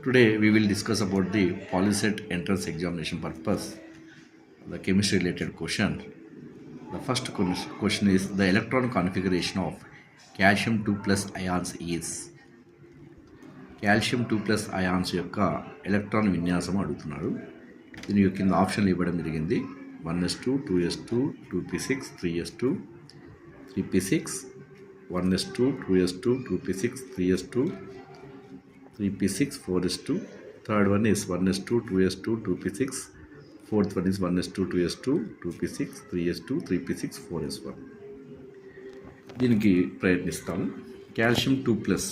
Today we will discuss about the Polyset entrance examination purpose, the chemistry related question. The first question is the electron configuration of calcium 2 plus ions is. Calcium 2 plus ions యొక్క electron విన్యాసం అడుగుతున్నాడు. దీని కింద ఆప్షన్లు ఇవ్వడం జరిగింది. 1s2, 2s2, 2p6, 3s2, 3p6, 1s2, 2s2, 2p6, 3s2, 3p6, 4s2. Third one is 1s2, 2s2, 2p6. Fourth one is 1s2, 2s2, 2p6, 3s2, 3p6, 4s1. దీనికి ప్రయత్నిస్తాము. కాల్షియం 2 ప్లస్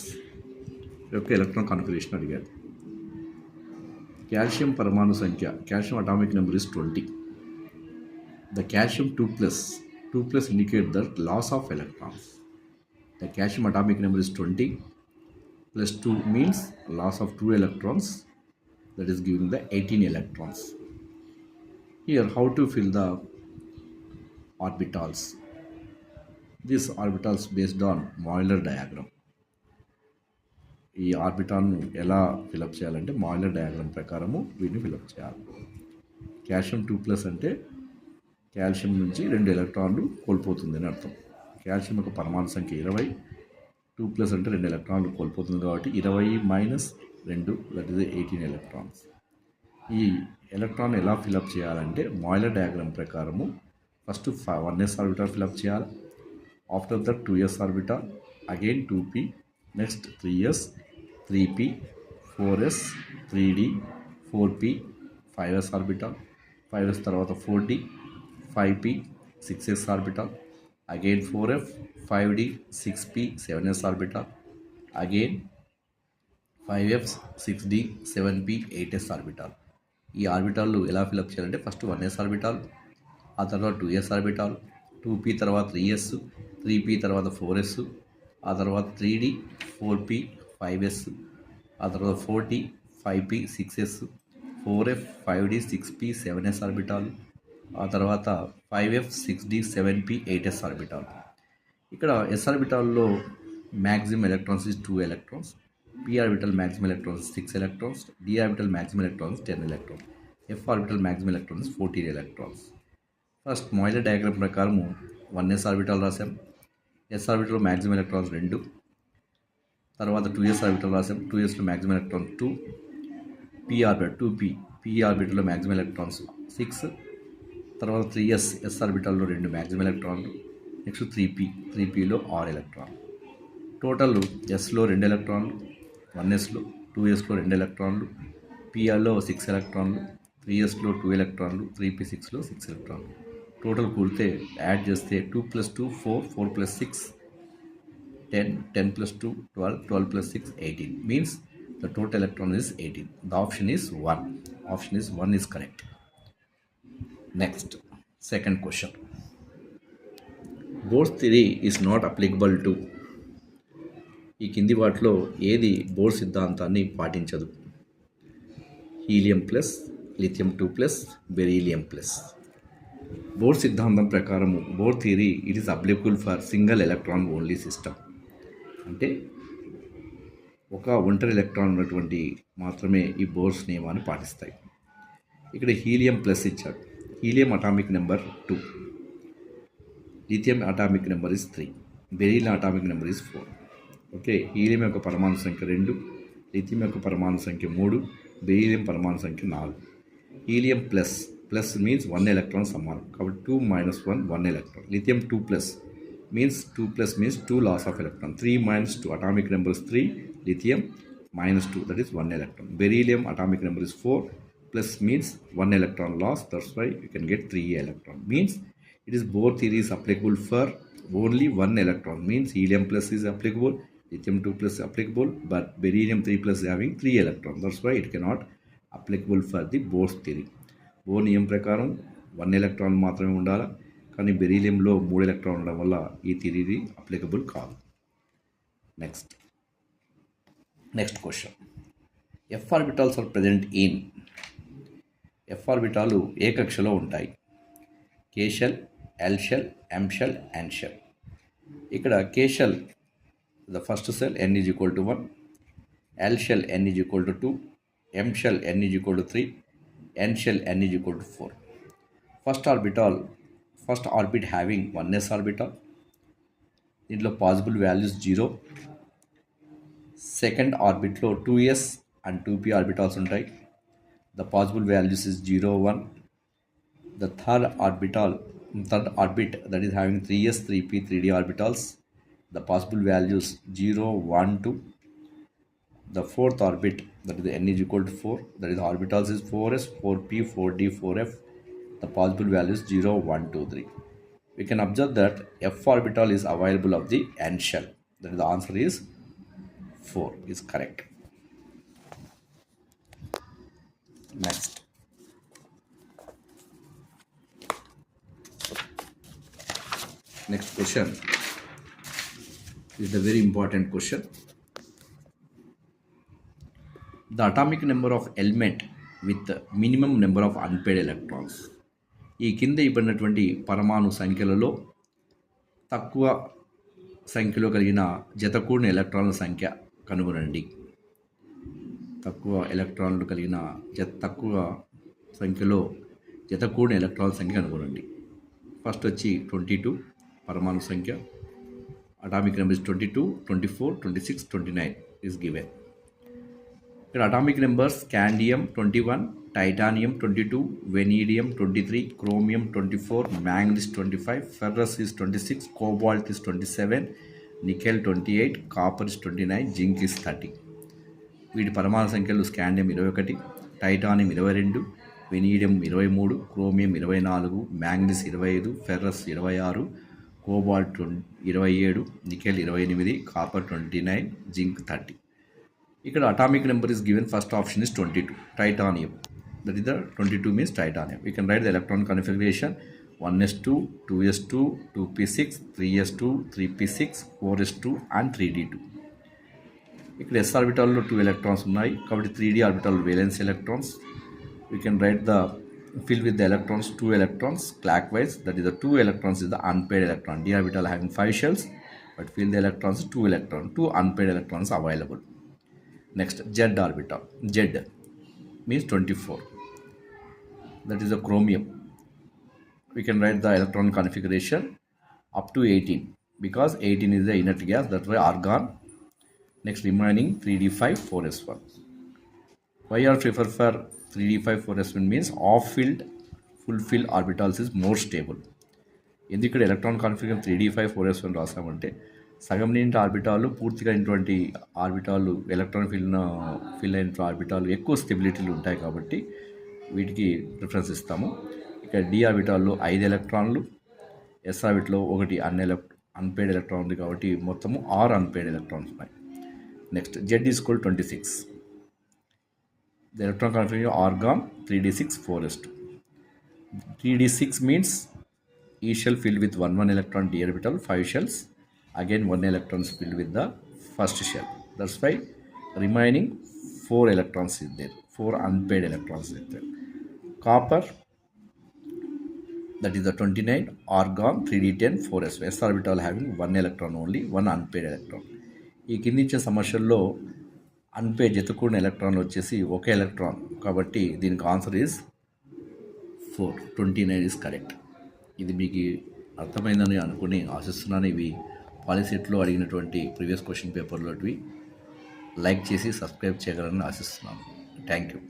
యొక్క ఎలక్ట్రాన్ కాన్ఫిగరేషన్ అడిగారు. కాల్షియం పరమాణు సంఖ్య, calcium atomic number is 20. The calcium 2 plus indicate the loss of electrons. The calcium atomic number is 20 plus 2 means loss of 2 electrons, that is giving the 18 electrons. Here how to fill the orbitals. These orbitals based on Euler diagram. ఈ ఆర్బిటాల్ను ఎలా fill up చేయాలంటే Mollier diagram ప్రకారము వీటిని fill up చేయాలి. Calcium 2 plus అంటే calcium నుంచి 2 ఎలక్ట్రాన్లు కోల్పోతుంది అని అర్థం. కాల్షియం యొక్క పరమాణు సంఖ్య 20, 2 ప్లస్ అంటే 2 ఎలక్ట్రాన్లు కోల్పోతుంది కాబట్టి 20 మైనస్ 2 దట్ ఈస్ 18 ఎలక్ట్రాన్స్. ఈ ఎలక్ట్రాన్ ఎలా ఫిలప్ చేయాలంటే మాయిలర్ డయాగ్రామ్ ప్రకారము ఫస్ట్ 1s ఆర్బిటాల్ ఫిలప్ చేయాలి. After that 2s orbital, again 2p, next 3s, 3p, 4s, 3d, 4p, 5s orbital, 5s తర్వాత 4d, 5p, 6s orbital, again 4f, 5d, 6p, 7s orbital, again 5f, 6d, 7p, 8s orbital. ఈ ఆర్బిటాల్లు ఎలా fill up చేయాలంటే first 1s orbital, ఆ తర్వాత 2s orbital, 2p తర్వాత 3s, 3p తర్వాత 4s, ఆ తర్వాత 3d, 4p, 5s, ఆ తర్వాత 4d, 5p, 6s, 4f, 5d, 6p, 7s orbital, ఆ తర్వాత 5f, 6d, 7p, 8s orbital. ఇక్కడ s ఆర్బిటాల్లో maximum electrons is 2 electrons, p orbital maximum electrons 6 electrons, d orbital maximum electrons 10 electrons, f orbital maximum electrons 14 electrons. First Moeller diagram ప్రకారము 1s orbital రాసాం. s ఆర్బిటల్లో maximum electrons 2, తర్వాత 2s orbital రాసాం. 2sలో maximum electron 2, p orbital 2p, p ఆర్బిటల్లో maximum electrons 6, తర్వాత 3s, s ఆర్బిటల్లో 2 maximum ఎలక్ట్రాన్లు, next 3pలో 6 ఎలక్ట్రాన్లు. టోటల్ sలో 2 ఎలక్ట్రాన్లు, 1sలో, 2sలో 2 ఎలక్ట్రాన్లు, pలో 6 ఎలక్ట్రాన్లు, 3sలో 2 ఎలక్ట్రాన్లు, 3p6లో 6 ఎలక్ట్రాన్లు. టోటల్ కూడితే యాడ్ చేస్తే 2 + 2 4, 4 + 6 10, 10 + 2 12, 12 + 6 18 means the total electron is 18. The option is 1. Option is 1 is correct. Next, second question. Bohr's theory is not applicable to. ఈ కింది వాటిలో ఏది బోర్ సిద్ధాంతాన్ని పాటించదు? Helium plus, lithium 2 plus, beryllium plus. Bohr సిద్ధాంతం ప్రకారము Bohr theory it is applicable for single electron only system. అంటే ఒక ఒంటరి ఎలక్ట్రాన్ ఉన్నటువంటి మాత్రమే ఈ బోర్స్ నియమాన్ని పాటిస్తాయి. ఇక్కడ హీలియం ప్లస్ ఇచ్చాడు. Helium atomic number 2, lithium atomic number is 3, beryllium atomic number is 4. Okay, helium యొక్క పరమాణు సంఖ్య 2, లిథియం యొక్క పరమాణు సంఖ్య 3, బెరీలియం పరమాణు సంఖ్య 4. హీలియం ప్లస్ మీన్స్ 1 ఎలక్ట్రాన్ సమానం కాబట్టి 2 - 1 1 electron. Lithium 2 plus means 2 plus means 2 loss of electron. 3 - 2 atomic number is 3, lithium -2 that is 1 electron. Beryllium atomic number is 4, plus means 1 electron loss, that's why you can get 3 electron. Means it is both theories applicable for only 1 electron, means helium plus is applicable, lithium 2 plus is applicable, but beryllium 3 plus is having 3 electrons, that's why it cannot applicable for the Bohr's theory. Bohr నియమం ప్రకారం 1 electron మాత్రమే ఉండాలి, కానీ బెరీలియంలో 3 electron ఉండడం వల్ల ఈ theory applicable కాదు. Next question. F orbitals are present in. F ఆర్బిటాలు ఏ కక్షలో ఉంటాయి? K shell, L shell, M shell, N shell. ఇక్కడ K shell the first shell n is equal to 1, L shell n is equal to 2, m shell n is equal to 3, n shell n is equal to 4. First orbit having 1s orbital, దీంట్లో possible values 0. Second ఆర్బిట్లో 2s and 2p orbitals ఉంటాయి. The possible values is 0, 1. The third orbit that is having 3s, 3p, 3d orbitals, the possible values 0, 1, 2. The fourth orbit, that is the n is equal to 4, that is the orbitals is 4s, 4p, 4d, 4f. The possible values 0, 1, 2, 3. We can observe that f orbital is available of the n shell. That is the answer is 4 is correct. Next. Next question is the very important question. The atomic number of element with the minimum number of unpaired electrons. ఈ కింద ఇవ్వబడినటువంటి పరమాణు సంఖ్యలలో తక్కువ సంఖ్యలో కలిగిన జతకూడిన ఎలక్ట్రాన్ల సంఖ్య కనుగొనండి. తక్కువ ఎలక్ట్రాన్లు కలిగిన తక్కువ సంఖ్యలో జతకూడిన ఎలక్ట్రాన్ల సంఖ్య కనుగొనండి. ఫస్ట్ వచ్చి 22 పరమాణు సంఖ్య. Atomic number is 22, 24, 26, 29 is given. ఇక్కడ atomic numbers scandium 21, titanium 22, vanadium 23, chromium 24, manganese 25, ferrous is 26, cobalt is 27, nickel 28, copper is 29, zinc is 30. వీటి పరమాణు సంఖ్యలు scandium 21, titanium 22, vanadium 23, chromium 24, manganese 25, ferrous 26, cobalt 27, nickel 28, copper 29, zinc 30. ఇక్కడ atomic number is given, first option is 22, titanium. That is the 22 means titanium. We can write the electron configuration 1s2, 2s2, 2p6, 3s2, 3p6, 4s2 and 3d2. ఇక్కడ s ఆర్బిటాల్లో 2 electrons ఉన్నాయి కాబట్టి 3d orbital valence electrons. We can write the fill with the electrons 2 electrons clockwise. That is the 2 electrons is the unpaired electron. D orbital having 5 shells, but fill the electrons 2 electrons, 2 unpaired electrons available. Next, Z orbital. Z means 24. That is the chromium. We can write the electron configuration up to 18 because 18 is the inert gas. That's why argon. Next, remaining 3d5, 4s1. Why are prefer for 3d5, 4s1 means off-filled, full-filled orbitals is more stable. ఎందుకు ఇక్కడ electron configuration 3d5, 4s1 రాసామంటే సగం నింటి ఆర్బిటాలు పూర్తిగా అయినటువంటి ఆర్బిటాలు electron fill అయిన ఆర్బిటాలు ఎక్కువ స్టెబిలిటీలు ఉంటాయి కాబట్టి వీటికి ప్రిఫరెన్స్ ఇస్తాము. ఇక్కడ డి ఆర్బిటాల్లో 5 ఎలక్ట్రాన్లు, ఎస్ ఆర్బిట్లో 1 అన్పేడ్ ఎలక్ట్రాన్ ఉంది కాబట్టి మొత్తము 6 అన్పేడ్ ఎలక్ట్రాన్స్ ఉన్నాయి. Next Z is equal 26. The electron configuration argon 3d6, 4s2. 3d6 means each shell filled with 1 electron d orbital, 5 shells. Again 1 electron is filled with the first shell. That's why remaining 4 electrons is there, 4 unpaired electrons is there. Copper, that is the 29, argon 3d10, 4s2. S orbital having 1 electron only, 1 unpaired electron. ఈ కింది ఇచ్చే సమస్యల్లో unpaired జతకూడిన ఎలక్ట్రాన్లు వచ్చేసి ఒక electron కాబట్టి దీనికి answer is 4, 29 is correct. ఇది మీకు అర్థమైందని అనుకుని ఆశిస్తున్నాను. ఇవి పాలిసెట్లో అడిగినటువంటి ప్రీవియస్ క్వశ్చన్ పేపర్లోటివి. లైక్ చేసి సబ్స్క్రైబ్ చేయగలరని ఆశిస్తున్నాను. Thank you.